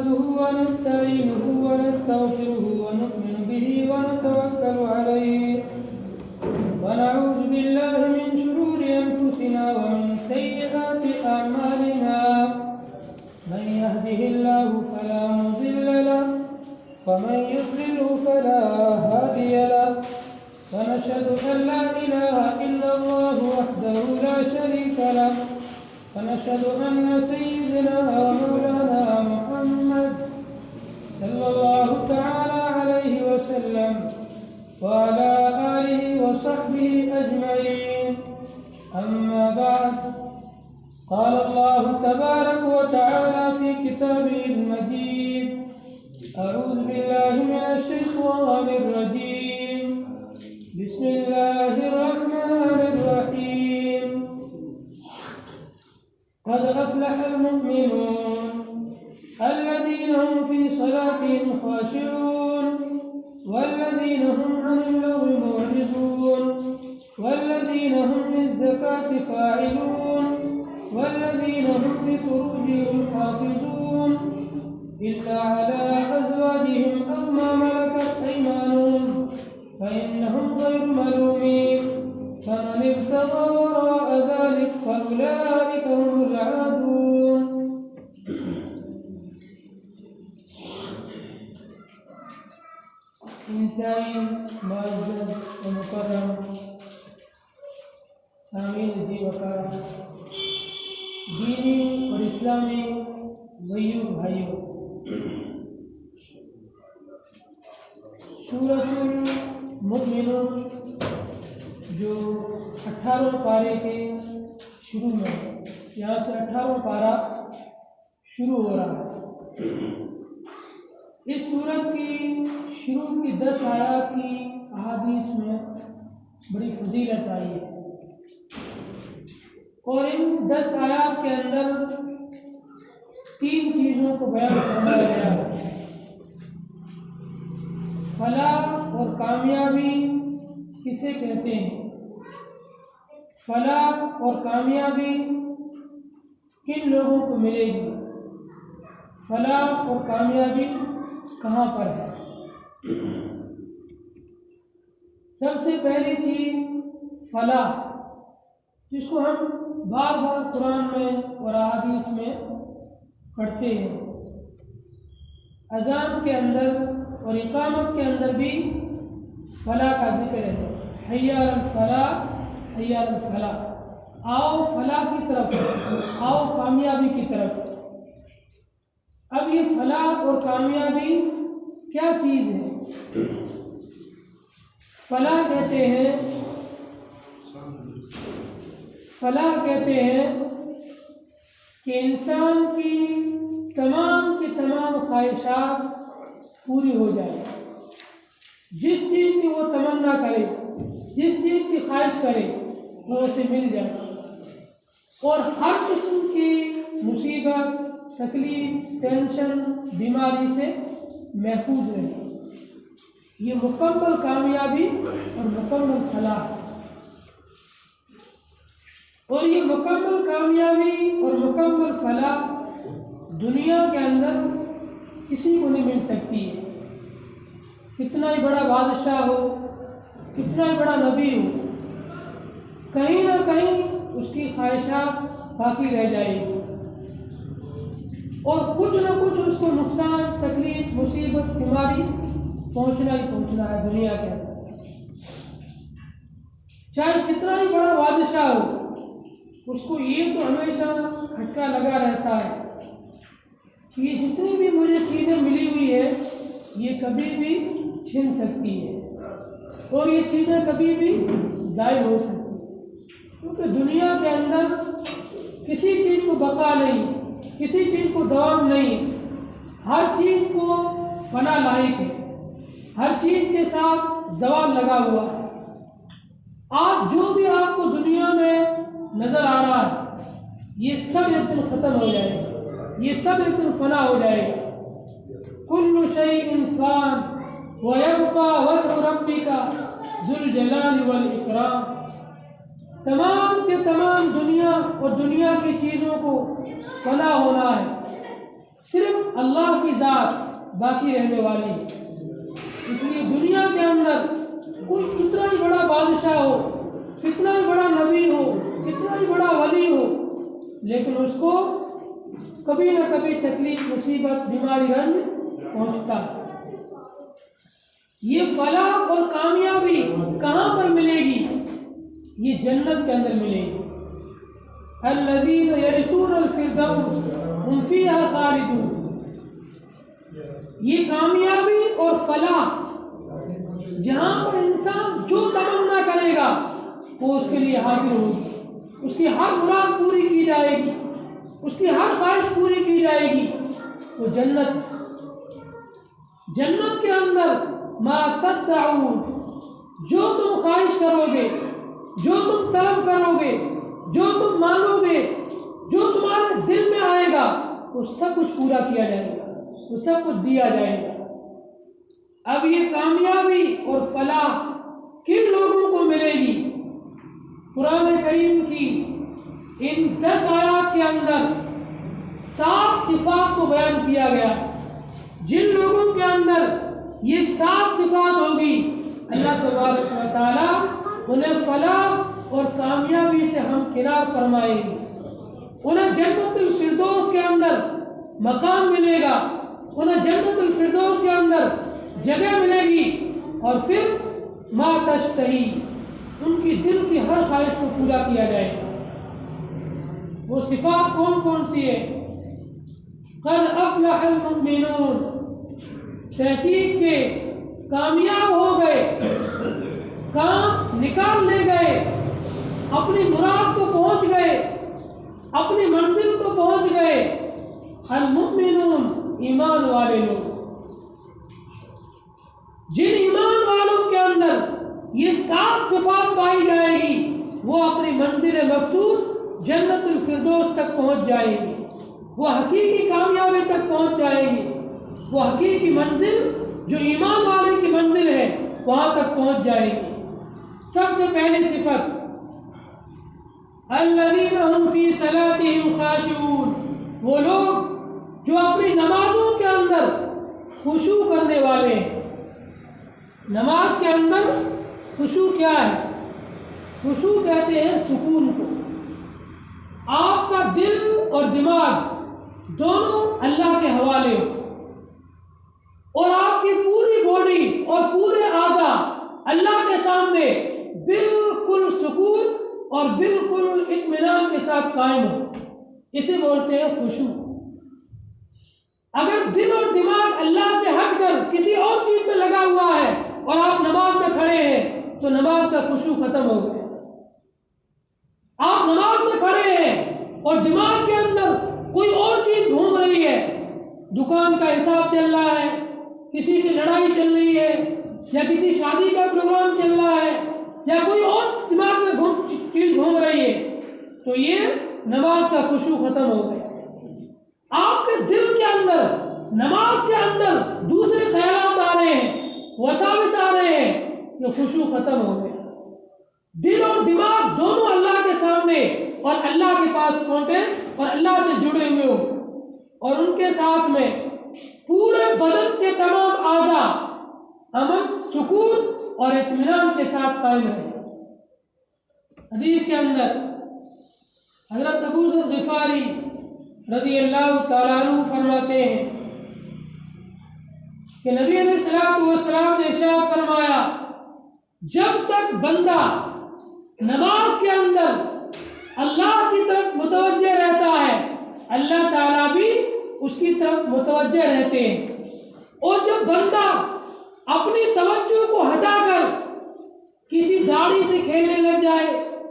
نحمده ونستعينه ونستغفره ونؤمن به ونتوكل عليه ونعوذ بالله من شرور أنفسنا ومن سيئات أعمالنا من يهده الله فلا مضل له ومن يضلل فلا هادي له ونشهد أن لا إله إلا الله وحده لا شريك له ونشهد أن سيدنا ومولانا محمد صلى الله تعالى عليه وسلم وعلى آله وصحبه أجمعين. أما بعد، قال الله تبارك وتعالى في كتابه المجيد: أعوذ بالله من الشيطان الرجيم، بسم الله الرحمن الرحيم. قد أفلح المؤمنون الذين هم في صلاتهم خاشعون والذين هم عن اللغو معرضون والذين هم للزكاة فاعلون والذين هم لفروجهم حافظون إلا على أزواجهم أو ما ملكت أيمانهم فإنهم غير ملومين، فمن ابتغى وراء ذلك فأولئك هم العادون. انتہائی معزز و مکرم سامعین جی وقار، دینی اور اسلامی بھائیوں سورۃ المؤمنون جو 18 پارے کے شروع میں، یہاں سے 18 پارہ شروع ہو رہا ہے. اس سورت کی شروع کی 10 آیات کی احادیث میں بڑی فضیلت آئی ہے، اور ان 10 آیات کے اندر 3 چیزوں کو بیان فرمایا گیا ہے. فلاح اور کامیابی کسے کہتے ہیں؟ فلاح اور کامیابی کن لوگوں کو ملے گی؟ فلاح اور کامیابی کہاں پر ہے؟ سب سے پہلی چیز فلاح، جس کو ہم بار بار قرآن میں اور احادیث میں پڑھتے ہیں. اذان کے اندر اور اقامت کے اندر بھی فلاح کا ذکر ہے. حی علی الفلاح، حی علی الفلاح، آؤ فلاح کی طرف، آؤ کامیابی کی طرف. اب یہ فلاح اور کامیابی کیا چیز ہے؟ فلاح کہتے ہیں کہ انسان کی تمام خواہشات پوری ہو جائے. جس چیز کی وہ تمنا کرے، جس چیز کی خواہش کرے، وہ اسے مل جائے، اور ہر قسم کی مصیبت، تکلیف، ٹینشن، بیماری سے محفوظ رہے. یہ مکمل کامیابی اور مکمل فلاح. اور یہ مکمل کامیابی اور مکمل فلاح دنیا کے اندر کسی کو نہیں مل سکتی ہے. کتنا ہی بڑا بادشاہ ہو، کتنا ہی بڑا نبی ہو، کہیں نہ کہیں اس کی خواہشات باقی رہ جائے گی، اور کچھ نہ کچھ اس کو نقصان، تکلیف، مصیبت، بیماری پہنچنا ہی پہنچنا ہے دنیا کے اندر. چاہے کتنا ہی بڑا بادشاہ ہو، اس کو یہ تو ہمیشہ کھٹکا لگا رہتا ہے کہ یہ جتنی بھی مجھے چیزیں ملی ہوئی ہے یہ کبھی بھی چھن سکتی ہے، اور یہ چیزیں کبھی بھی ضائع ہو سکتی ہیں، کیونکہ دنیا کے اندر کسی چیز کو بقا نہیں، کسی چیز کو دوام نہیں. ہر چیز کو فنا لاحق ہے، ہر چیز کے ساتھ زوال لگا ہوا ہے. آج جو بھی آپ کو دنیا میں نظر آ رہا ہے یہ سب ایک دن ختم ہو جائے گا، یہ سب ایک دن فنا ہو جائے گا. کل شیء فان ویبقى وجه ربك ذو الجلال والاکرام. تمام کے تمام دنیا اور دنیا کی چیزوں کو فنا ہونا ہے، صرف اللہ کی باقی رہنے والی ہے۔ اس لیے دنیا کے اندر کوئی کتنا ہی بڑا بادشاہ ہو، کتنا ہی بڑا نبی ہو، کتنا ہی بڑا ولی ہو، لیکن اس کو کبھی نہ کبھی تکلیف، مصیبت، بیماری، رنج پہنچتا ہے۔ یہ فلاح اور کامیابی کہاں پر ملے گی؟ یہ جنت کے اندر ملے گی۔ الذین یرثون الفردوس ھم فیہا خالدون۔ یہ کامیابی اور فلاح جہاں پر انسان جو تمنا کرے گا وہ اس کے لیے حاضر ہوگی، اس کی ہر مراد پوری کی جائے گی، اس کی ہر خواہش پوری کی جائے گی۔ تو جنت کے اندر ما تدعون، جو تم خواہش کرو گے، جو تم طلب کرو گے، جو تم مانگو گے، جو تمہارے دل میں آئے گا، وہ سب کچھ پورا کیا جائے گا، وہ سب کچھ دیا جائے گا۔ اب یہ کامیابی اور فلاح کن لوگوں کو ملے گی؟ قرآن کریم کی ان 10 آیات کے اندر 7 صفات کو بیان کیا گیا۔ جن لوگوں کے اندر یہ 7 صفات ہوگی، اللہ تبارک و تعالیٰ انہیں فلاح اور کامیابی سے ہمکنار فرمائے گی۔ انہیں جنت الفردوس کے اندر مقام ملے گا، انہیں جنت الفردوس کے اندر جگہ ملے گی، اور پھر ما تشتہی، ان کی دل کی ہر خواہش کو پورا کیا جائے گا۔ وہ صفات کون کون سی ہے؟ قد افلح المؤمنون، تحقیق کے کامیاب ہو گئے، کام نکال لے گئے، اپنی مراد کو پہنچ گئے، اپنی منزل کو پہنچ گئے۔ المؤمنون، ایمان والے لوگ۔ جن ایمان والوں کے اندر یہ 7 صفات پائی جائے گی، وہ اپنی منزل مقصود جنت الفردوس تک پہنچ جائے گی، وہ حقیقی کامیابی تک پہنچ جائے گی، وہ حقیقی منزل جو ایمان والے کی منزل ہے وہاں تک پہنچ جائے گی۔ سب سے پہلی صفت، الذین هم فی صلاتهم خاشعون، وہ لوگ جو اپنی نمازوں کے اندر خشوع کرنے والے ہیں۔ نماز کے اندر خشوع کیا ہے؟ خشوع کہتے ہیں سکون کو۔ آپ کا دل اور دماغ دونوں اللہ کے حوالے ہو، اور آپ کی پوری باڈی اور پورے اعضاء اللہ کے سامنے بالکل سکون اور بالکل اطمینان کے ساتھ قائم ہو، اسے بولتے ہیں خشوع۔ اگر دل اور دماغ اللہ سے ہٹ کر کسی اور چیز پہ لگا ہوا ہے اور آپ نماز میں کھڑے ہیں تو نماز کا خشوع ختم ہو گیا۔ آپ نماز میں کھڑے ہیں اور دماغ کے اندر کوئی اور چیز گھوم رہی ہے، دکان کا حساب چل رہا ہے، کسی سے لڑائی چل رہی ہے، یا کسی شادی کا پروگرام چل رہا ہے، یا کوئی اور دماغ میں چیز گھوم رہی ہے، تو یہ نماز کا خشوع ختم ہو گیا۔ آپ کے دل کے اندر، نماز کے اندر دوسرے خیالات آ رہے ہیں، وساوس آ رہے ہیں، یہ خشوع ختم ہو گیا۔ دل اور دماغ دونوں اللہ کے سامنے اور اللہ کے پاس پہنچے اور اللہ سے جڑے ہوئے ہو، اور ان کے ساتھ میں پورے بدن کے تمام اعضاء امن، سکون اور اطمینان کے ساتھ قائم رہے۔ حدیث کے اندر حضرت ابو ذر غفاری رضی اللہ تعالیٰ عنہ فرماتے ہیں کہ نبی علیہ السلام نے ارشاد فرمایا، جب تک بندہ نماز کے اندر اللہ کی طرف متوجہ رہتا ہے، اللہ تعالیٰ بھی اس کی طرف متوجہ رہتے ہیں، اور جب بندہ اپنی توجہ کو ہٹا کر کسی داڑھی سے کھیلنے لگ جائے،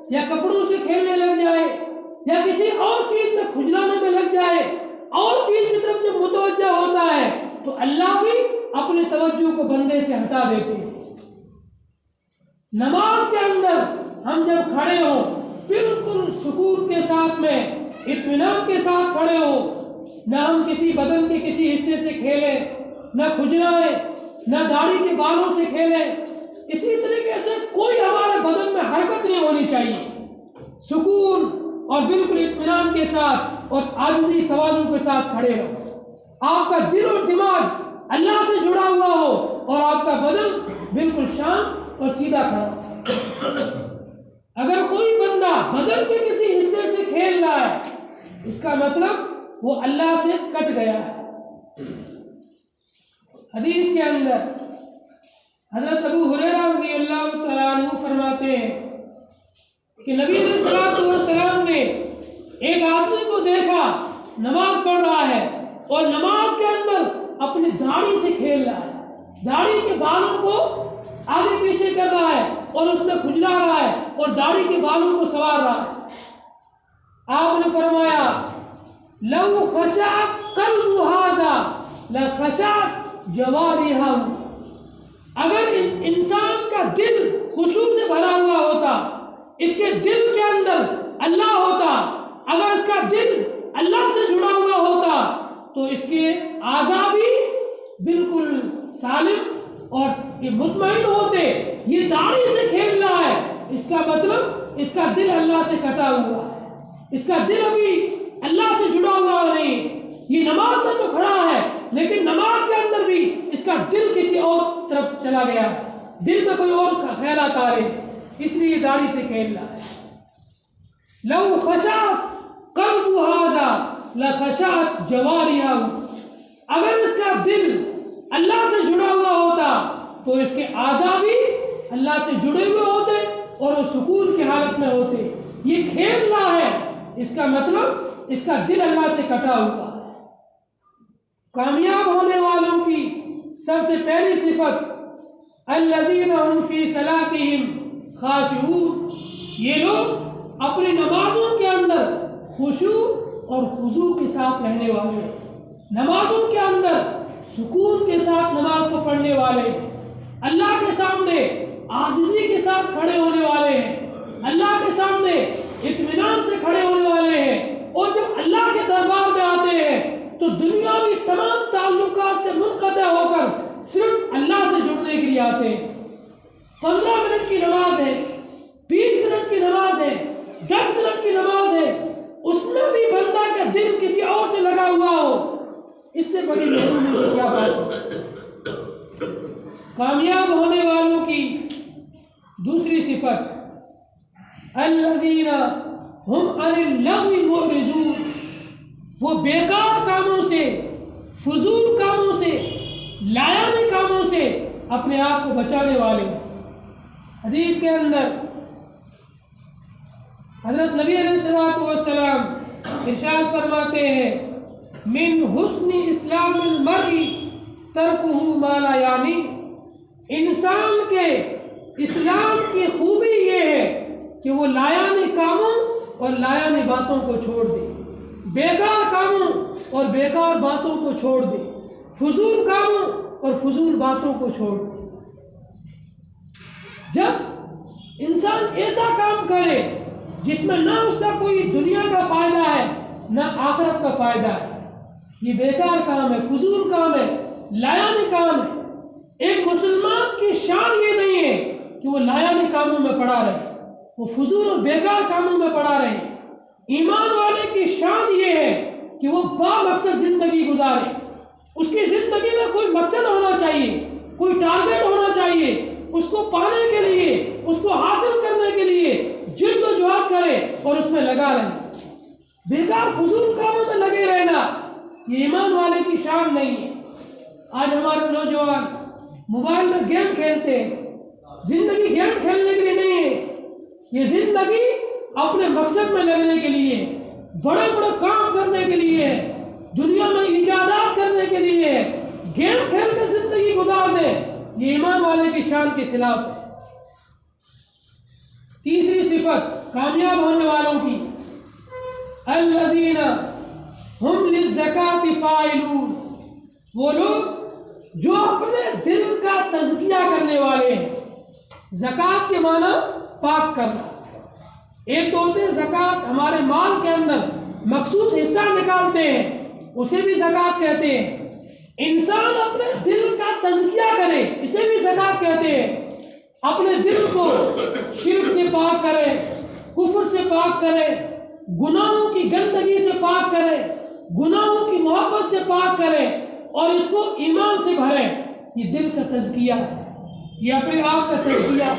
یا کپڑوں سے کھیلنے لگ جائے، یا کسی اور چیز میں کھجلانے میں لگ جائے، اور چیز کی طرف جب متوجہ ہوتا ہے تو اللہ بھی اپنی توجہ کو بندے سے ہٹا دیتے ہیں۔ نماز کے اندر ہم جب کھڑے ہوں، بالکل سکون کے ساتھ میں، اطمینان کے ساتھ کھڑے ہوں، نہ ہم کسی بدن کے کسی حصے سے کھیلیں، نہ کھجلائیں، نہ داڑھی کے بالوں سے کھیلیں، اسی طریقے سے کوئی ہمارے بدن میں حرکت نہیں ہونی چاہیے، سکون اور بالکل اطمینان کے ساتھ اور عاجزی تواضع کے ساتھ کھڑے رہو۔ آپ کا دل اور دماغ اللہ سے جڑا ہوا ہو اور آپ کا بدن بالکل شانت اور سیدھا کھڑا ہو۔ اگر کوئی بندہ بدن کے کسی حصے سے کھیل رہا ہے، اس کا مطلب وہ اللہ سے کٹ گیا ہے۔ حدیث کے اندر حضرت ابو ہریرہ رضی اللہ تعالیٰ عنہ فرماتے ہیں کہ نبی علیہ الصلوۃ والسلام نے ایک آدمی کو دیکھا نماز پڑھ رہا ہے اور نماز کے اندر اپنی داڑھی سے کھیل رہا ہے، داڑھی کے بالوں کو آگے پیچھے کر رہا ہے اور اس میں کھجلا رہا ہے اور داڑھی کے بالوں کو سنوار رہا ہے۔ آپ نے فرمایا لو خشعت قلب هذا لخشعت جوارحہ، اگر انسان کا دل خشوع سے بھرا ہوا ہوتا، اس کے دل کے اندر اللہ ہوتا، اگر اس کا دل اللہ سے جڑا ہوا ہوتا تو اس کے اعضاء بھی بالکل سالم اور یہ مطمئن ہوتے۔ یہ داڑھی سے کھیل رہا ہے، اس کا مطلب اس کا دل اللہ سے کٹا ہوا ہے، اس کا دل ابھی اللہ سے جڑا ہوا نہیں۔ یہ نماز میں تو کھڑا ہے لیکن نماز کے اندر بھی اس کا دل کسی اور طرف چلا گیا ہے، دل میں کوئی اور خیالات آ رہے، اس لیے داڑھی سے کھیل رہا ہے۔ لو خشعت قلب هذا لخشعت جوارحہ، اگر اس کا دل اللہ سے جڑا ہوا ہوتا تو اس کے اعضاء بھی اللہ سے جڑے ہوئے ہوتے اور وہ سکون کی حالت میں ہوتے۔ یہ کھیل رہا ہے، اس کا مطلب اس کا دل اللہ سے کٹا ہوا ہے۔ کامیاب ہونے والوں کی سب سے پہلی صفت الذین هم فی صلاتہم خاشعون، یہ لوگ اپنی نمازوں کے اندر خشوع اور خضوع کے ساتھ رہنے والے ہیں، نمازوں کے اندر سکون کے ساتھ نماز کو پڑھنے والے ہیں، اللہ کے سامنے عاجزی کے ساتھ کھڑے ہونے والے ہیں، اللہ کے سامنے اطمینان سے کھڑے ہونے والے ہیں، اور جب اللہ کے دربار میں آتے ہیں تو دنیاوی تمام تعلقات سے منقطع ہو کر صرف اللہ سے جڑنے کے لیے آتے ہیں۔ 15 منٹ کی نماز ہے، 20 منٹ کی نماز ہے، 10 منٹ کی نماز ہے، اس میں بھی بندہ کا دل کسی اور سے لگا ہوا ہو، اس سے بڑی محرومی کی کیا بات ہے۔ کامیاب ہونے والوں کی دوسری صفت الذین هم عن اللغو معرضون، وہ بیکار کاموں سے، فضول کاموں سے، لایعنی کاموں سے اپنے آپ کو بچانے والے۔ حدیث کے اندر حضرت نبی علیہ الصلوۃ والسلام ارشاد فرماتے ہیں من حسن اسلام المرء ترکہ ما لا یعنی، انسان کے اسلام کی خوبی یہ ہے کہ وہ لایعنی کاموں اور لایعنی باتوں کو چھوڑ دے، بیکار کاموں اور بیکار باتوں کو چھوڑ دے، فضول کاموں اور فضول باتوں کو چھوڑ دے۔ جب انسان ایسا کام کرے جس میں نہ اس کا کوئی دنیا کا فائدہ ہے نہ آخرت کا فائدہ ہے، یہ بیکار کام ہے، فضول کام ہے، لایعنی کام ہے۔ ایک مسلمان کی شان یہ نہیں ہے کہ وہ لایعنی کاموں میں پڑا رہے، وہ فضول اور بیکار کاموں میں پڑا رہے۔ ایمان والے کی شان یہ ہے کہ وہ با مقصد زندگی گزارے، اس کی زندگی میں کوئی مقصد ہونا چاہیے، کوئی ٹارگٹ ہونا چاہیے، اس کو پانے کے لیے، اس کو حاصل کرنے کے لیے جد و جہاد کرے اور اس میں لگا رہے۔ بیکار فضول کاموں میں لگے رہنا یہ ایمان والے کی شان نہیں ہے۔ آج ہمارے نوجوان موبائل میں گیم کھیلتے ہیں، زندگی گیم کھیلنے کے لیے نہیں ہے، یہ زندگی اپنے مقصد میں لگنے کے لیے، بڑے بڑے کام کرنے کے لیے، دنیا میں ایجادات کرنے کے لیے گیم کھیل کر زندگی گزار دے، یہ ایمان والے کی شان کے خلاف ہے۔ تیسری صفت کامیاب ہونے والوں کی الذین ہم للزکاۃ فاعلون، وہ لوگ جو اپنے دل کا تزکیہ کرنے والے ہیں۔ زکوٰۃ کے معنی پاک کرنا۔ ایک تو ہوتے ہیں زکوٰۃ، ہمارے مال کے اندر مخصوص حصہ نکالتے ہیں، اسے بھی زکوٰۃ کہتے ہیں۔ انسان اپنے دل کا تزکیہ کرے، اسے بھی زکوٰۃ کہتے ہیں۔ اپنے دل کو شرک سے پاک کرے، کفر سے پاک کرے، گناہوں کی گندگی سے پاک کرے، گناہوں کی محبت سے پاک کرے، اور اس کو ایمان سے بھریں۔ یہ دل کا تزکیہ ہے، یہ اپنے آپ کا تزکیہ۔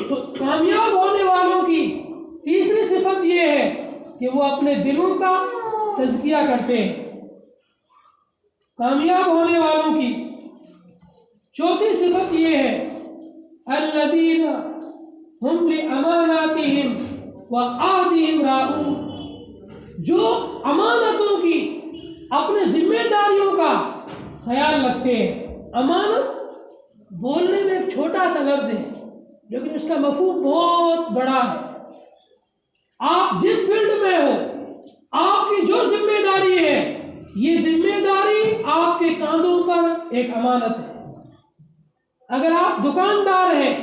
تو کامیاب ہونے والوں کی تیسری صفت یہ ہے کہ وہ اپنے دلوں کا تزکیہ کرتے ہیں۔ کامیاب ہونے والوں کی چوتھی صفت یہ ہے الذین ہم لاماناتہم وعہدہم راعون، جو امانتوں کی، اپنے ذمہ داریوں کا خیال رکھتے ہیں۔ امانت بولنے میں ایک چھوٹا سا لفظ ہے لیکن اس کا مفہوم بہت بڑا ہے۔ آپ جس فیلڈ میں ہو، آپ کی جو ذمہ داری ہے، یہ ذمہ داری آپ کے کاندھوں پر ایک امانت ہے۔ اگر آپ دکاندار ہیں،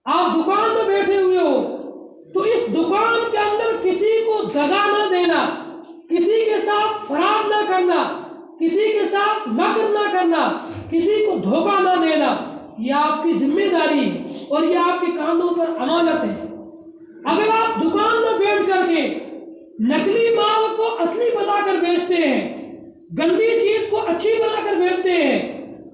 آپ دکان میں بیٹھے ہوئے ہو، تو اس دکان کے اندر کسی کو دغا نہ دینا، کسی کے ساتھ فرار نہ کرنا، کسی کے ساتھ مکر نہ کرنا، کسی کو دھوکہ نہ دینا، یہ آپ کی ذمہ داری ہے اور یہ آپ کے کاندھوں پر امانت ہے۔ اگر آپ دکان میں بیٹھ کر کے نقلی مال کو اصلی بتا کر بیچتے ہیں، گندی چیز کو اچھی بنا کر بیچتے ہیں،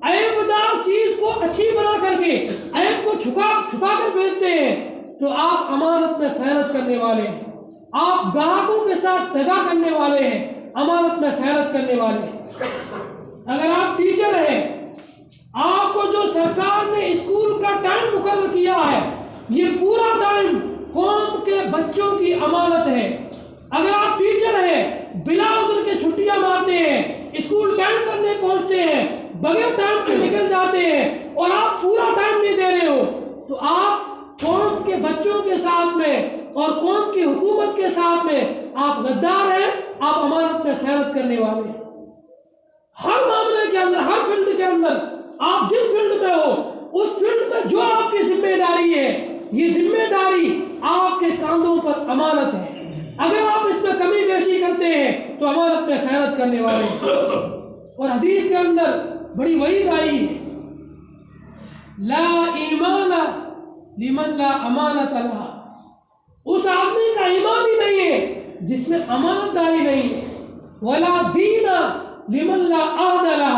عیب دار چیز کو اچھی بنا کر کے عیب کو چھپا کر بیچتے ہیں، تو آپ امانت میں خیانت کرنے والے ہیں، آپ گاہکوں کے ساتھ دغا کرنے والے ہیں، امانت میں خیانت کرنے والے ہیں۔ اگر آپ ٹیچر ہیں، آپ کو جو سرکار نے اسکول کا ٹائم مقرر کیا ہے، یہ پورا ٹائم قوم کے بچوں کی امانت ہے۔ اگر آپ ٹیچر ہیں، بلا عذر کے چھٹیاں مارتے ہیں، اسکول ٹائم پر نہیں پہنچتے ہیں، بغیر ٹائم کے نکل جاتے ہیں اور آپ پورا ٹائم نہیں دے رہے ہو، تو آپ قوم کے بچوں کے ساتھ میں اور قوم کی حکومت کے ساتھ میں آپ غدار ہیں، آپ امانت میں خیانت کرنے والے ہیں۔ ہر معاملے کے اندر، ہر فیلڈ کے اندر، آپ جس فیلڈ میں ہو، اس فیلڈ میں جو آپ کی ذمہ داری ہے، یہ ذمہ داری آپ کے کاندھوں پر امانت ہے۔ اگر آپ اس میں کمی بیشی کرتے ہیں تو امانت میں خیانت کرنے والے ہیں۔ اور حدیث کے اندر بڑی وعید آئی ہے، لا ایمان لمن لا امانت لہ، اس آدمی کا ایمان ہی نہیں ہے جس میں امانت داری نہیں ہے۔ ولا دین لمن لا عہد لہ،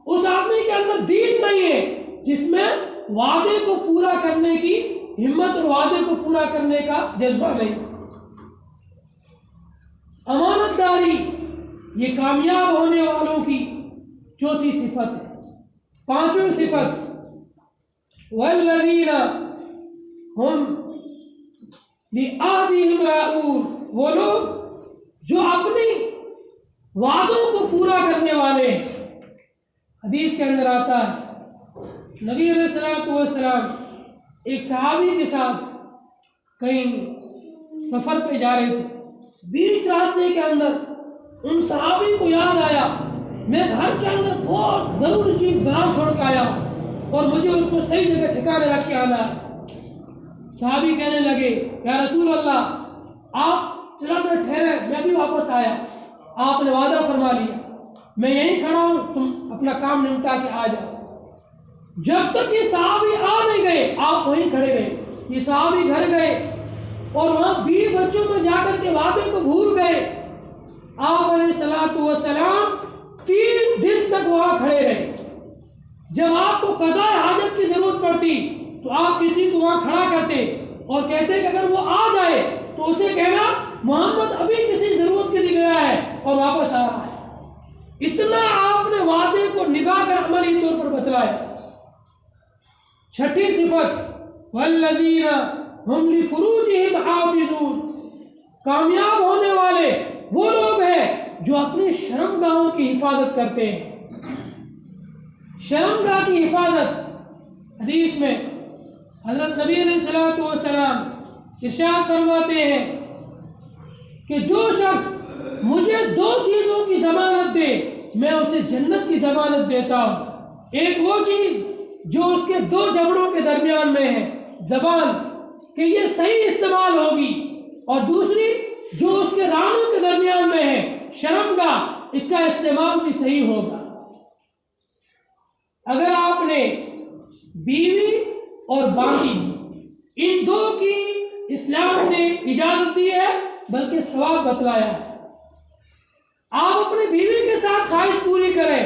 اس آدمی کے اندر دین نہیں ہے جس میں وعدے کو پورا کرنے کی ہمت اور وعدے کو پورا کرنے کا جذبہ نہیں۔ امانت داری یہ کامیاب ہونے والوں کی چوتھی صفت ہے۔ پانچویں صفت والذین ہم لعہدہم راعون، وہ لوگ جو اپنی وعدوں کو پورا کرنے والے ہیں۔ حدیث کے اندر آتا ہے نبی علیہ الصلوۃ والسلام ایک صحابی کے ساتھ کہیں سفر پہ جا رہے تھے، بیچ راستے کے اندر ان صحابی کو یاد آیا میں گھر کے اندر بہت ضروری چیز باہر چھوڑ کے آیا اور مجھے اس کو صحیح جگہ ٹھکانے رکھ کے آنا ہے۔ صحابی کہنے لگے یا رسول اللہ آپ ذرا دیر ٹھہرے، میں بھی واپس آیا، آپ نے وعدہ فرما لیا، میں یہیں کھڑا ہوں، تم اپنا کام نمٹا کے آ جاؤ۔ جب تک یہ صحابی آ نہیں گئے آپ وہیں کھڑے رہے۔ یہ صحابی گھر گئے اور وہاں 20 بچوں میں جا کر کے وعدے کو بھول گئے۔ آپ علیہ الصلوۃ والسلام 3 دن تک وہاں کھڑے رہے۔ جب آپ کو قضاء حاجت کی ضرورت پڑتی تو آپ کسی کو وہاں کھڑا کرتے اور کہتے کہ اگر وہ آ جائے تو اسے کہنا محمد ابھی کسی ضرورت کے لیے گیا ہے اور واپس آ رہا ہے۔ اتنا آپ نے وعدے کو نبھا کر عملی طور پر بتلایا۔ چھٹی صفت والذین ہم لفروجہم حافظون، کامیاب ہونے والے وہ لوگ ہیں جو اپنی شرمگاہوں کی حفاظت کرتے ہیں۔ شرمگاہ کی حفاظت، حدیث میں حضرت نبی علیہ الصلوۃ والسلام ارشاد فرماتے ہیں کہ جو شخص مجھے 2 چیزوں کی ضمانت دے میں اسے جنت کی ضمانت دیتا ہوں۔ ایک وہ چیز جو اس کے 2 جبڑوں کے درمیان میں ہے، زبان کہ یہ صحیح استعمال ہوگی، اور دوسری جو اس کے رانوں کے درمیان میں ہے، شرمگاہ، اس کا استعمال بھی صحیح ہوگا۔ اگر آپ نے بیوی اور باقی ان 2 کی اسلام نے اجازت دی ہے بلکہ ثواب بتلایا ہے۔ آپ اپنی بیوی کے ساتھ خواہش پوری کریں